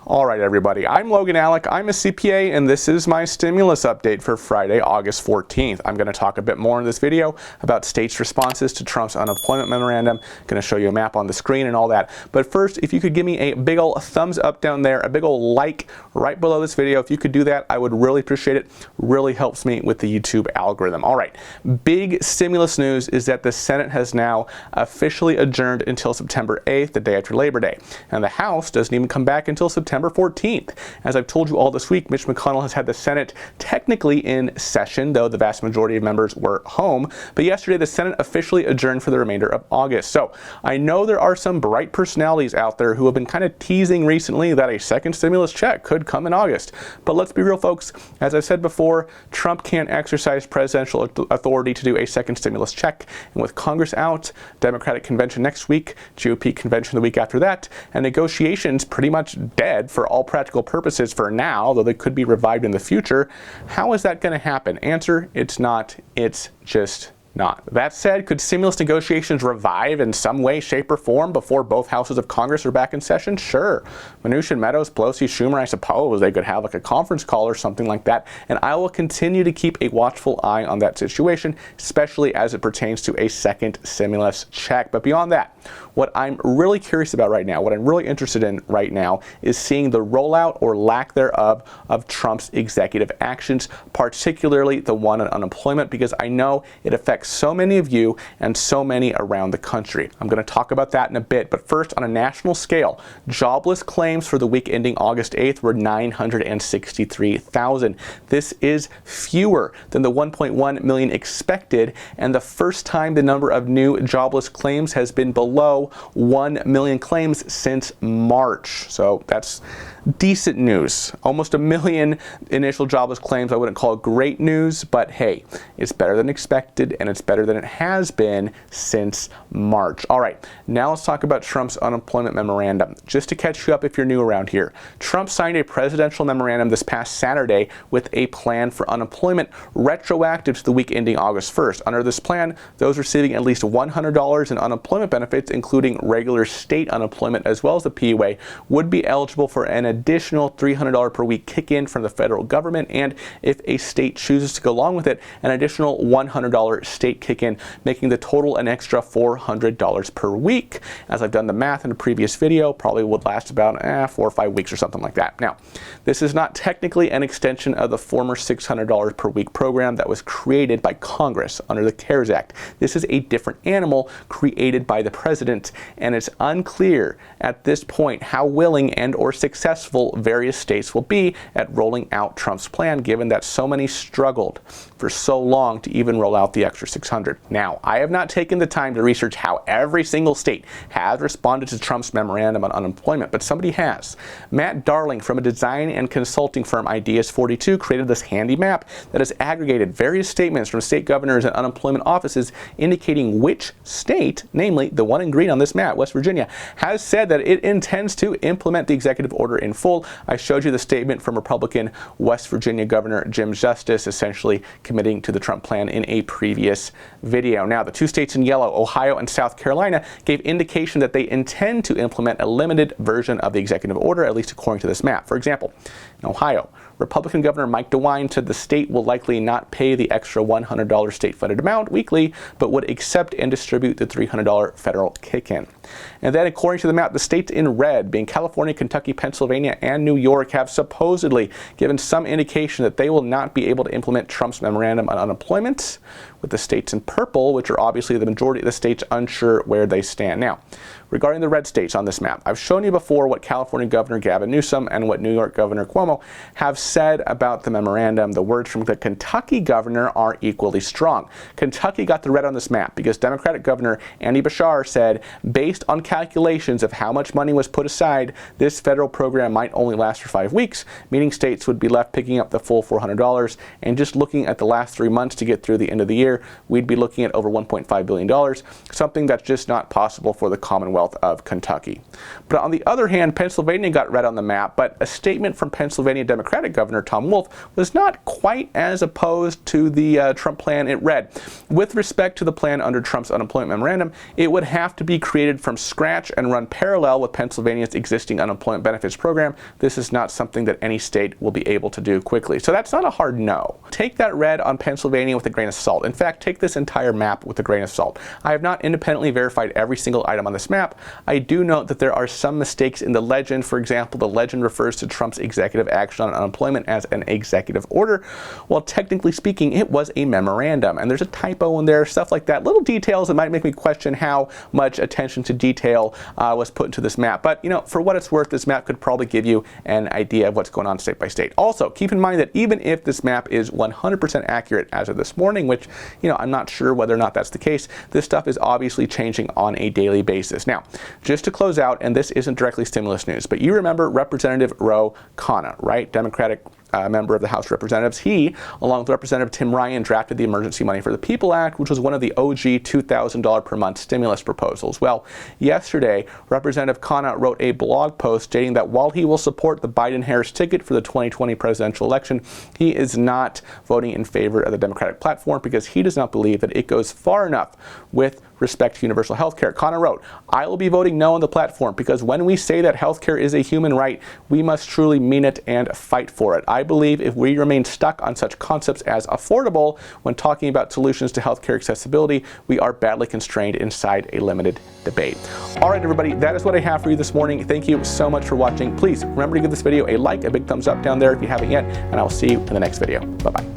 All right, everybody, I'm Logan Alec. I'm a CPA, and this is my stimulus update for Friday, August 14th. I'm going to talk a bit more in this video about states' responses to Trump's unemployment memorandum. I'm going to show you a map on the screen and all that. But first, if you could give me a big ol' thumbs up down there, a big ol' like right below this video, if you could do that, I would really appreciate it. Really helps me with the YouTube algorithm. All right, big stimulus news is that the Senate has now officially adjourned until September 8th, the day after Labor Day. And the House doesn't even come back until September 14th. As I've told you all this week, Mitch McConnell has had the Senate technically in session, though the vast majority of members were home. But yesterday, the Senate officially adjourned for the remainder of August. So I know there are some bright personalities out there who have been kind of teasing recently that a second stimulus check could come in August. But let's be real, folks. As I've said before, Trump can't exercise presidential authority to do a second stimulus check. And with Congress out, Democratic convention next week, GOP convention the week after that, and negotiations pretty much dead for all practical purposes for now, though they could be revived in the future. How is that going to happen? Answer, it's not. It's just not. That said, could stimulus negotiations revive in some way, shape, or form before both houses of Congress are back in session? Sure. Mnuchin, Meadows, Pelosi, Schumer, I suppose they could have like a conference call or something like that. And I will continue to keep a watchful eye on that situation, especially as it pertains to a second stimulus check. But beyond that, what I'm really curious about right now, what I'm really interested in right now, is seeing the rollout or lack thereof of Trump's executive actions, particularly the one on unemployment, because I know it affects so many of you and so many around the country. I'm going to talk about that in a bit, but first, on a national scale, jobless claims for the week ending August 8th were 963,000. This is fewer than the 1.1 million expected, and the first time the number of new jobless claims has been below 1 million claims since March. So that's decent news. Almost a million initial jobless claims. I wouldn't call it great news, but hey, it's better than expected, and it's better than it has been since March. All right, now let's talk about Trump's unemployment memorandum. Just to catch you up if you're new around here, Trump signed a presidential memorandum this past Saturday with a plan for unemployment retroactive to the week ending August 1st. Under this plan, those receiving at least $100 in unemployment benefits, including regular state unemployment as well as the PUA, would be eligible for an additional $300 per week kick-in from the federal government, and if a state chooses to go along with it, an additional $100 state kick-in, making the total an extra $400 per week. As I've done the math in a previous video, probably would last about 4 or 5 weeks or something like that. Now, this is not technically an extension of the former $600 per week program that was created by Congress under the CARES Act. This is a different animal created by the president, and it's unclear at this point how willing and or successful various states will be at rolling out Trump's plan, given that so many struggled for so long to even roll out the extra $600. Now, I have not taken the time to research how every single state has responded to Trump's memorandum on unemployment, but somebody has. Matt Darling from a design and consulting firm Ideas 42 created this handy map that has aggregated various statements from state governors and unemployment offices indicating which state, namely the one in green on this map, West Virginia, has said that it intends to implement the executive order in full. I showed you the statement from Republican West Virginia Governor Jim Justice, essentially committing to the Trump plan in a previous video. Now, the two states in yellow, Ohio and South Carolina, gave indication that they intend to implement a limited version of the executive order, at least according to this map. For example, in Ohio, Republican Governor Mike DeWine said the state will likely not pay the extra $100 state-funded amount weekly, but would accept and distribute the $300 federal kick-in. And then, according to the map, the states in red, being California, Kentucky, Pennsylvania, and New York, have supposedly given some indication that they will not be able to implement Trump's memorandum on unemployment, with the states in purple, which are obviously the majority of the states, unsure where they stand. Now, regarding the red states on this map, I've shown you before what California Governor Gavin Newsom and what New York Governor Cuomo have said about the memorandum. The words from the Kentucky governor are equally strong. Kentucky got the red on this map because Democratic Governor Andy Bashar said, based on calculations of how much money was put aside, this federal program might only last for 5 weeks, meaning states would be left picking up the full $400. And just looking at the last 3 months to get through the end of the year, year, we'd be looking at over $1.5 billion, something that's just not possible for the Commonwealth of Kentucky. But on the other hand, Pennsylvania got red on the map, but a statement from Pennsylvania Democratic Governor Tom Wolf was not quite as opposed to the Trump plan. It read, with respect to the plan under Trump's unemployment memorandum, it would have to be created from scratch and run parallel with Pennsylvania's existing unemployment benefits program. This is not something that any state will be able to do quickly. So that's not a hard no. Take that red on Pennsylvania with a grain of salt. In fact, take this entire map with a grain of salt. I have not independently verified every single item on this map. I do note that there are some mistakes in the legend. For example, the legend refers to Trump's executive action on unemployment as an executive order, while technically speaking, it was a memorandum. And there's a typo in there, stuff like that. Little details that might make me question how much attention to detail was put into this map. But, you know, for what it's worth, this map could probably give you an idea of what's going on state by state. Also, keep in mind that even if this map is 100% accurate as of this morning, which, you know, I'm not sure whether or not that's the case, this stuff is obviously changing on a daily basis. Now, just to close out, and this isn't directly stimulus news, but you remember Representative Khanna, right? Democratic member of the House of Representatives. He, along with Representative Tim Ryan, drafted the Emergency Money for the People Act, which was one of the OG $2,000 per month stimulus proposals. Well, yesterday, Representative Khanna wrote a blog post stating that while he will support the Biden-Harris ticket for the 2020 presidential election, he is not voting in favor of the Democratic platform because he does not believe that it goes far enough with respect to universal health care. Khanna wrote, I will be voting no on the platform because when we say that health care is a human right, we must truly mean it and fight for it. I believe if we remain stuck on such concepts as affordable when talking about solutions to health care accessibility, we are badly constrained inside a limited debate. All right, everybody, that is what I have for you this morning. Thank you so much for watching. Please remember to give this video a like, a big thumbs up down there if you haven't yet, and I'll see you in the next video. Bye-bye.